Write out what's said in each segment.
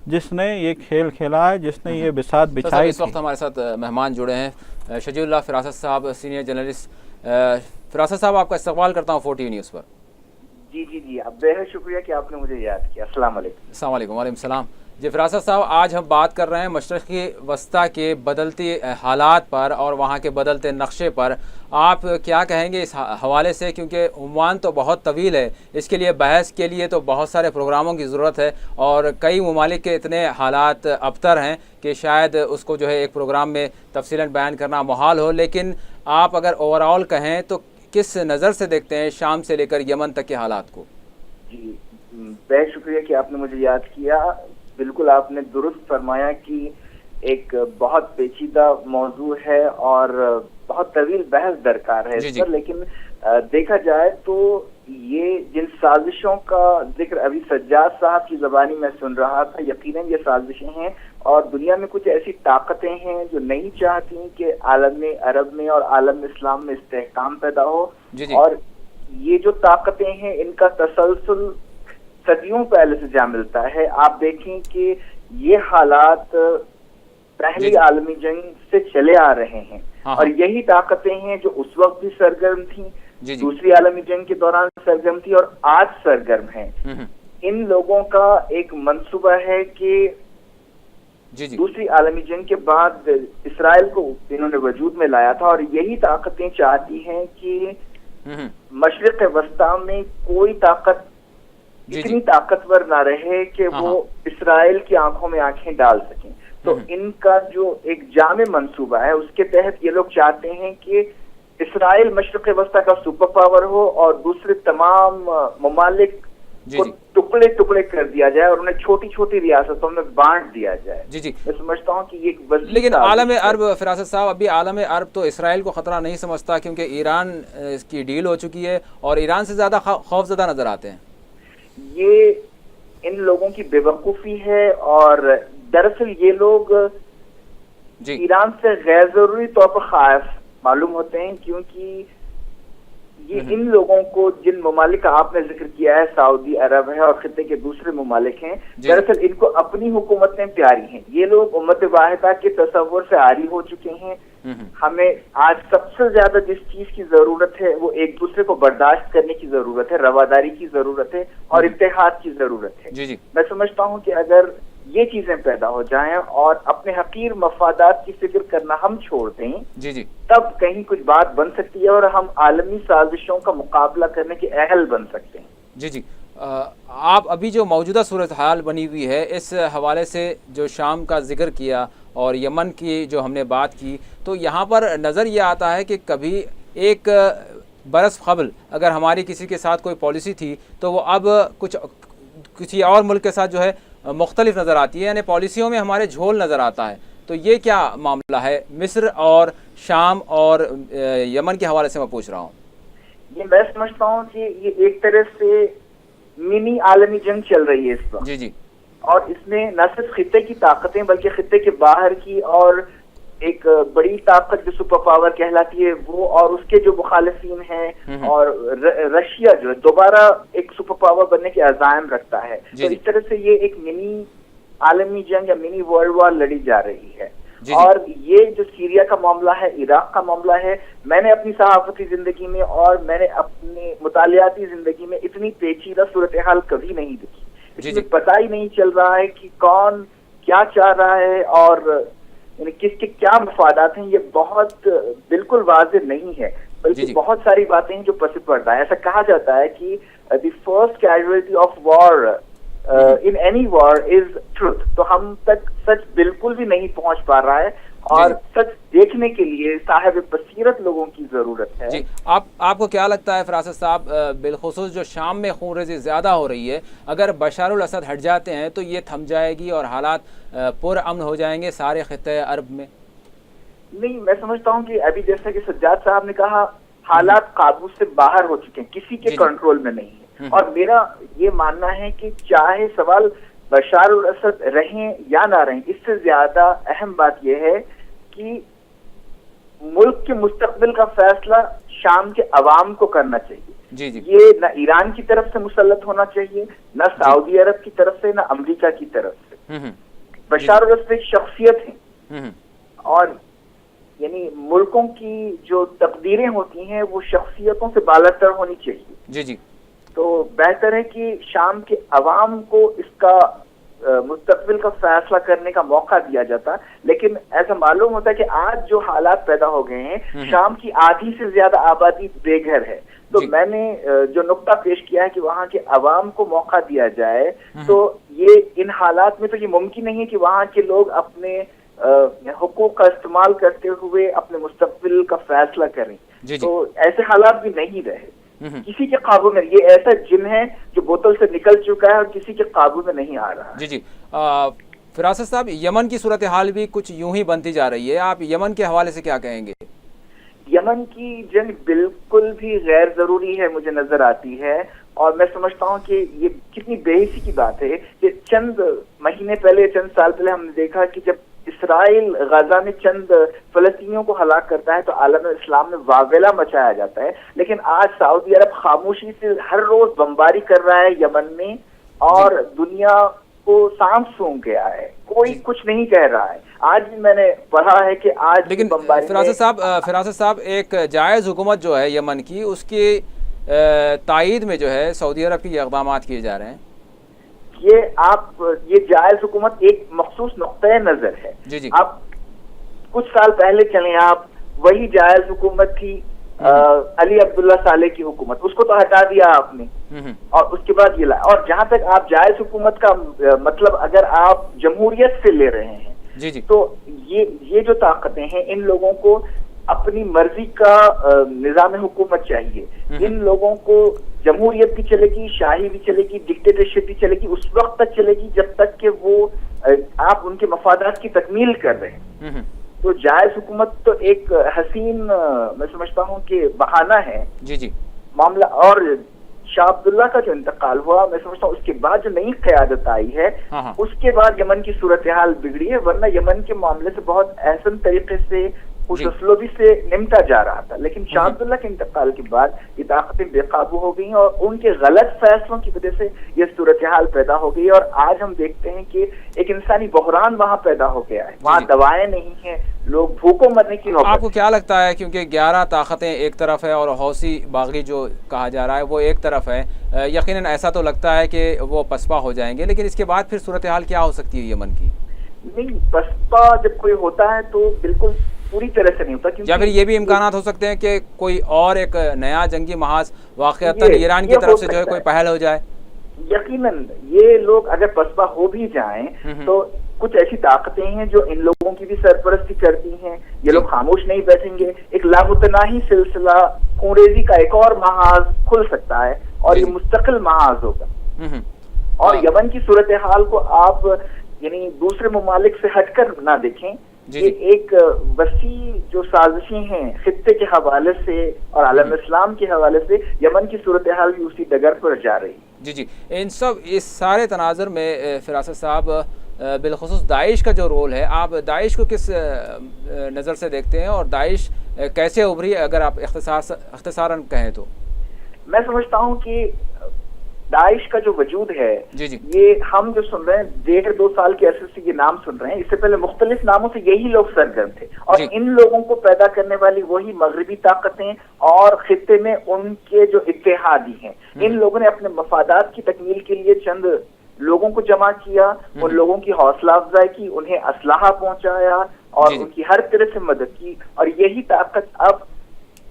جس نے یہ کھیل کھیلا ہے، جس نے یہ بساط بچھائی اس وقت ہمارے ساتھ مہمان جڑے ہیں شجیع اللہ فراست صاحب، سینئر جرنلسٹ۔ فراست صاحب، آپ کا استقبال کرتا ہوں 4 ٹی وی نیوز پر۔ جی بہت شکریہ کہ آپ نے مجھے یاد کیا۔ السلام علیکم۔ السلام علیکم۔ وعلیکم السلام۔ جی فراست صاحب، آج ہم بات کر رہے ہیں مشرقی وسطیٰ کے بدلتی حالات پر اور وہاں کے بدلتے نقشے پر۔ آپ کیا کہیں گے اس حوالے سے، کیونکہ عنوان تو بہت طویل ہے، اس کے لیے بحث کے لیے تو بہت سارے پروگراموں کی ضرورت ہے، اور کئی ممالک کے اتنے حالات ابتر ہیں کہ شاید اس کو جو ہے ایک پروگرام میں تفصیلاً بیان کرنا محال ہو، لیکن آپ اگر اوورآل کہیں تو کس نظر سے دیکھتے ہیں شام سے لے کر یمن تک کے حالات کو؟ جی بہت شکریہ کہ آپ نے مجھے یاد کیا۔ بالکل آپ نے درست فرمایا کہ ایک بہت پیچیدہ موضوع ہے اور بہت طویل بحث درکار ہے اس پر، لیکن دیکھا جائے تو یہ جن سازشوں کا ذکر ابھی سجاد صاحب کی زبانی میں سن رہا تھا، یقیناً یہ سازشیں ہیں، اور دنیا میں کچھ ایسی طاقتیں ہیں جو نہیں چاہتی کہ عالم عرب میں اور عالم اسلام میں استحکام پیدا ہو، اور یہ جو طاقتیں ہیں ان کا تسلسل صدیوں پہلے سے جا ملتا ہے۔ آپ دیکھیں کہ یہ حالات پہلی عالمی جنگ سے چلے آ رہے ہیں، اور یہی طاقتیں ہیں جو اس وقت بھی سرگرم تھیں، دوسری عالمی جنگ کے دوران سرگرم تھی اور آج سرگرم ہیں۔ ان لوگوں کا ایک منصوبہ ہے کہ دوسری عالمی جنگ کے بعد اسرائیل کو انہوں نے وجود میں لایا تھا، اور یہی طاقتیں چاہتی ہیں کہ مشرق وسطیٰ میں کوئی طاقت اتنی طاقتور نہ رہے کہ وہ اسرائیل کی آنکھوں میں آنکھیں ڈال سکیں۔ تو ان کا جو ایک جامع منصوبہ ہے اس کے تحت یہ لوگ چاہتے ہیں کہ اسرائیل مشرق وسطیٰ کا سپر پاور ہو اور دوسرے تمام ممالک کو ٹکڑے ٹکڑے کر دیا جائے اور انہیں چھوٹی چھوٹی ریاستوں میں بانٹ دیا جائے۔ میں سمجھتا ہوں کہ یہ لیکن عالم عرب، فراست صاحب، ابھی عالم عرب تو اسرائیل کو خطرہ نہیں سمجھتا، کیونکہ ایران اس کی ڈیل ہو چکی ہے اور ایران سے زیادہ خوف زدہ نظر آتے ہیں۔ یہ ان لوگوں کی بے وقوفی ہے، اور دراصل یہ لوگ ایران سے غیر ضروری طور پر خائف معلوم ہوتے ہیں، کیونکہ یہ ان لوگوں کو جن ممالک کا آپ نے ذکر کیا ہے، سعودی عرب ہے اور خطے کے دوسرے ممالک ہیں، دراصل ان کو اپنی حکومتیں پیاری ہیں۔ یہ لوگ امت واحدہ کے تصور سے عاری ہو چکے ہیں۔ ہمیں آج سب سے زیادہ جس چیز کی ضرورت ہے وہ ایک دوسرے کو برداشت کرنے کی ضرورت ہے، رواداری کی ضرورت ہے اور اتحاد کی ضرورت ہے۔ میں سمجھتا ہوں کہ اگر یہ چیزیں پیدا ہو جائیں اور اپنے حقیر مفادات کی فکر کرنا ہم چھوڑ دیں، تب کہیں کچھ بات بن سکتی ہے اور ہم عالمی سازشوں کا مقابلہ کرنے کے اہل بن سکتے ہیں۔ آپ ابھی جو موجودہ صورتحال بنی ہوئی ہے اس حوالے سے جو شام کا ذکر کیا اور یمن کی جو ہم نے بات کی، تو یہاں پر نظر یہ آتا ہے کہ کبھی ایک برس قبل اگر ہماری کسی کے ساتھ کوئی پالیسی تھی تو وہ اب کسی اور ملک کے ساتھ جو ہے مختلف نظر آتی ہے، یعنی پالیسیوں میں ہمارے جھول نظر آتا ہے۔ تو یہ کیا معاملہ ہے مصر اور شام اور یمن کے حوالے سے میں پوچھ رہا ہوں؟ یہ میں سمجھتا ہوں کہ یہ ایک طرح سے منی عالمی جنگ چل رہی ہے اس وقت، اور اس میں نہ صرف خطے کی طاقتیں بلکہ خطے کے باہر کی اور ایک بڑی طاقت جو سپر پاور کہلاتی ہے وہ اور اس کے جو مخالفین ہیں، اور رشیا جو ہے دوبارہ ایک سپر پاور بننے کے عزائم رکھتا ہے۔ تو اس طرح سے یہ ایک منی عالمی جنگ یا منی ورلڈ وار لڑی جا رہی ہے۔ اور یہ جو سیریا کا معاملہ ہے، عراق کا معاملہ ہے، میں نے اپنی صحافتی زندگی میں اور میں نے اپنی مطالعاتی زندگی میں اتنی پیچیدہ صورتحال کبھی نہیں دیکھی۔ اس میں پتہ ہی نہیں چل رہا ہے کہ کون کیا چاہ رہا ہے اور یعنی کس کے کیا مفادات ہیں، یہ بہت بالکل واضح نہیں ہے، بلکہ بہت ساری باتیں ہیں جو پس پردہ ہے۔ ایسا کہا جاتا ہے کہ the first casualty of war in any war is truth۔ تو ہم تک سچ بالکل بھی نہیں پہنچ پا رہا ہے، اور سچ دیکھنے کے لیے صاحب بصیرت لوگوں کی ضرورت ہے۔ آپ کو کیا لگتا ہے فراست صاحب، بالخصوص جو شام میں خون ریزی زیادہ ہو رہی ہے، اگر بشار الاسد ہٹ جاتے ہیں تو یہ تھم جائے گی اور حالات پر امن ہو جائیں گے سارے خطے عرب میں؟ نہیں، میں سمجھتا ہوں کہ ابھی جیسا کہ سجاد صاحب نے کہا، حالات قابو سے باہر ہو چکے ہیں، کسی کے کنٹرول میں نہیں ہے، اور میرا یہ ماننا ہے کہ چاہے سوال بشار الاسد رہیں یا نہ رہیں، اس سے زیادہ اہم بات یہ ہے کہ ملک کے مستقبل کا فیصلہ شام کے عوام کو کرنا چاہیے۔ یہ نہ ایران کی طرف سے مسلط ہونا چاہیے، نہ سعودی عرب کی طرف سے، نہ امریکہ کی طرف سے۔ بشار الاسد ایک شخصیت ہیں اور یعنی ملکوں کی جو تقدیریں ہوتی ہیں وہ شخصیتوں سے بالاتر ہونی چاہیے. جی جی. تو بہتر ہے کہ شام کے عوام کو اس کا مستقبل کا فیصلہ کرنے کا موقع دیا جاتا, لیکن ایسا معلوم ہوتا ہے کہ آج جو حالات پیدا ہو گئے ہیں, شام کی آدھی سے زیادہ آبادی بے گھر ہے. تو میں نے جو نقطہ پیش کیا ہے کہ وہاں کے عوام کو موقع دیا جائے, تو یہ ان حالات میں تو یہ ممکن نہیں ہے کہ وہاں کے لوگ اپنے حقوق کا استعمال کرتے ہوئے اپنے مستقبل کا فیصلہ کریں. تو ایسے حالات بھی نہیں رہے. کسی کے قابو میں, یہ ایسا جن ہے جو بوتل سے نکل چکا ہے اور کسی کے قابو میں نہیں آ رہا. جی جی. فراست صاحب, یمن کی صورتحال بھی کچھ یوں ہی بنتی جا رہی ہے, آپ یمن کے حوالے سے کیا کہیں گے؟ یمن کی جنگ بالکل بھی غیر ضروری ہے مجھے نظر آتی ہے, اور میں سمجھتا ہوں کہ یہ کتنی بے حسی کی بات ہے کہ چند مہینے پہلے, چند سال پہلے ہم نے دیکھا کہ جب اسرائیل غزہ میں چند فلسطینیوں کو ہلاک کرتا ہے تو عالم اسلام میں واویلا مچایا جاتا ہے, لیکن آج سعودی عرب خاموشی سے ہر روز بمباری کر رہا ہے یمن میں, اور دنیا کو سانس سونگ گیا ہے, کوئی کچھ نہیں کہہ رہا ہے. آج بھی میں نے پڑھا ہے کہ آج لیکن فراست صاحب ایک جائز حکومت جو ہے یمن کی, اس کی تائید میں جو ہے سعودی عرب کے اقدامات کیے جا رہے ہیں. یہ جائز حکومت ایک مخصوص نقطۂ نظر ہے. جی جی. اب کچھ سال پہلے چلیں آپ, وہی جائز حکومت تھی علی عبداللہ صالح کی حکومت, اس کو تو ہٹا دیا آپ نے, اور اس کے بعد یہ اور جہاں تک آپ جائز حکومت کا مطلب اگر آپ جمہوریت سے لے رہے ہیں, جی جی, تو یہ جو طاقتیں ہیں ان لوگوں کو اپنی مرضی کا نظام حکومت چاہیے. ان لوگوں کو جمہوریت بھی چلے گی, شاہی بھی چلے گی, ڈکٹیٹرشپ بھی چلے گی, اس وقت تک چلے گی جب تک کہ وہ آپ ان کے مفادات کی تکمیل کر رہے ہیں. تو جائز حکومت تو ایک حسین میں سمجھتا ہوں کہ بہانہ ہے. جی جی. معاملہ اور شاہ عبداللہ کا جو انتقال ہوا, میں سمجھتا ہوں اس کے بعد جو نئی قیادت آئی ہے, اس کے بعد یمن کی صورتحال بگڑی ہے, ورنہ یمن کے معاملے سے بہت احسن طریقے سے اس اسلوبی سے نمٹا جا رہا تھا. لیکن شاہ عبداللہ کے انتقال کے بعد یہ طاقتیں بے قابو ہو گئی ہیں, اور ان کے غلط فیصلوں کی وجہ سے یہ صورتحال پیدا ہو گئی, اور آج ہم دیکھتے ہیں کہ ایک انسانی بحران وہاں پیدا ہو گیا ہے. وہاں دوائیں نہیں ہیں, لوگ بھوکوں مرنے کی نوبت. آپ کو کیا لگتا ہے, کیونکہ 11 طاقتیں ایک طرف ہے اور حوثی باغی جو کہا جا رہا ہے وہ ایک طرف ہے, یقیناً ایسا تو لگتا ہے کہ وہ پسپا ہو جائیں گے, لیکن اس کے بعد پھر صورتحال کیا ہو سکتی ہے یمن کی؟ نہیں, پسپا جب کوئی ہوتا ہے تو بالکل پوری طرح سے نہیں ہوتا, یا پھر یہ بھی امکانات ہو سکتے ہیں کہ کوئی اور ایک نیا جنگی محاذ واقعتاً ایران کی طرف سے جو ہے کوئی پہل ہو جائے. یقیناً یہ لوگ اگر پسپا ہو بھی جائیں تو کچھ ایسی طاقتیں ہیں جو ان لوگوں کی بھی سرپرستی کرتی ہیں. یہ لوگ خاموش نہیں بیٹھیں گے, ایک لامتناہی سلسلہ خونریزی کا ایک اور محاذ کھل سکتا ہے, اور یہ مستقل محاذ ہوگا. اور یمن کی صورتحال کو آپ یعنی دوسرے ممالک سے ہٹ کر نہ دیکھیں, یہ ایک وسیع جو سازشیں ہیں خطے کے حوالے سے اور عالم اسلام کے حوالے سے, یمن کی صورتحال بھی اسی ڈگر پر جا رہی. جی جی. اس سارے تناظر میں فراست صاحب بالخصوص داعش کا جو رول ہے, آپ داعش کو کس نظر سے دیکھتے ہیں, اور داعش کیسے ابھری, اگر آپ اختصاراً کہیں تو؟ میں سمجھتا ہوں کہ داعش کا جو وجود ہے, جی جی, یہ ہم جو سن رہے ہیں 1.5-2 سال کے عرصے سے یہ نام سن رہے ہیں, اس سے پہلے مختلف ناموں سے یہی لوگ سرگرم تھے, اور ان لوگوں کو پیدا کرنے والی وہی مغربی طاقتیں اور خطے میں ان کے جو اتحادی ہیں. ان لوگوں نے اپنے مفادات کی تکمیل کے لیے چند لوگوں کو جمع کیا, ان لوگوں کی حوصلہ افزائی کی, انہیں اسلحہ پہنچایا اور ان کی ہر طرح سے مدد کی, اور یہی طاقت اب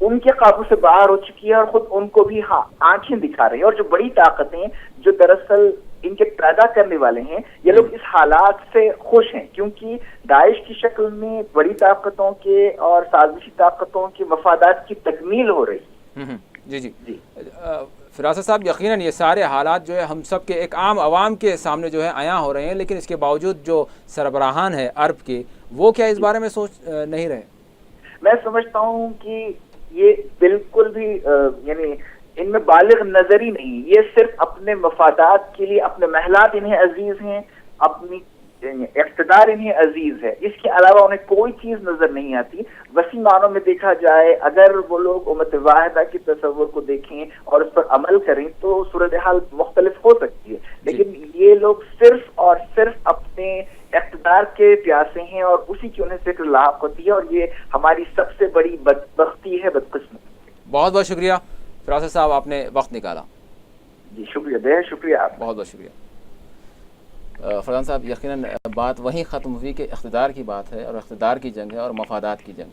ان کے قابو سے باہر ہو چکی ہے, اور خود ان کو بھی آنکھیں دکھا رہی ہیں. اور جو بڑی طاقتیں جو دراصل ان کے پیدا کرنے والے ہیں, یہ لوگ اس حالات سے خوش ہیں, کیونکہ داعش کی شکل میں بڑی طاقتوں کے اور سازشی طاقتوں کے مفادات کی تکمیل ہو رہی. جی جی جی. فراست صاحب, یقیناً یہ سارے حالات جو ہے ہم سب کے ایک عام عوام کے سامنے جو ہے عیاں ہو رہے ہیں, لیکن اس کے باوجود جو سربراہان ہیں عرب کے, وہ کیا اس بارے میں سوچ نہیں رہے؟ میں سمجھتا ہوں کہ یہ بالکل بھی یعنی ان میں بالغ نظری نہیں, یہ صرف اپنے مفادات کے لیے, اپنے محلات انہیں عزیز ہیں, اپنی اقتدار انہیں عزیز ہے، اس کے علاوہ انہیں کوئی چیز نظر نہیں آتی۔ وسیع معنوں میں دیکھا جائے اگر وہ لوگ امت واحدہ کے تصور کو دیکھیں اور اس پر عمل کریں تو صورتحال مختلف ہو سکتی ہے، لیکن یہ لوگ صرف اور صرف اپنے اقتدار کے پیاسے ہیں اور اسی کی انہیں فکر لاحق ہوتی ہے، اور یہ ہماری سب سے بڑی بدبختی ہے، بدقسمتی۔ بہت بہت شکریہ فراست صاحب، آپ نے وقت نکالا۔ جی شکریہ، بہت شکریہ آپ۔ بہت بہت شکریہ فرحان صاحب۔ یقیناً بات وہیں ختم ہوئی کہ اقتدار کی بات ہے اور اقتدار کی جنگ ہے اور مفادات کی جنگ ہے۔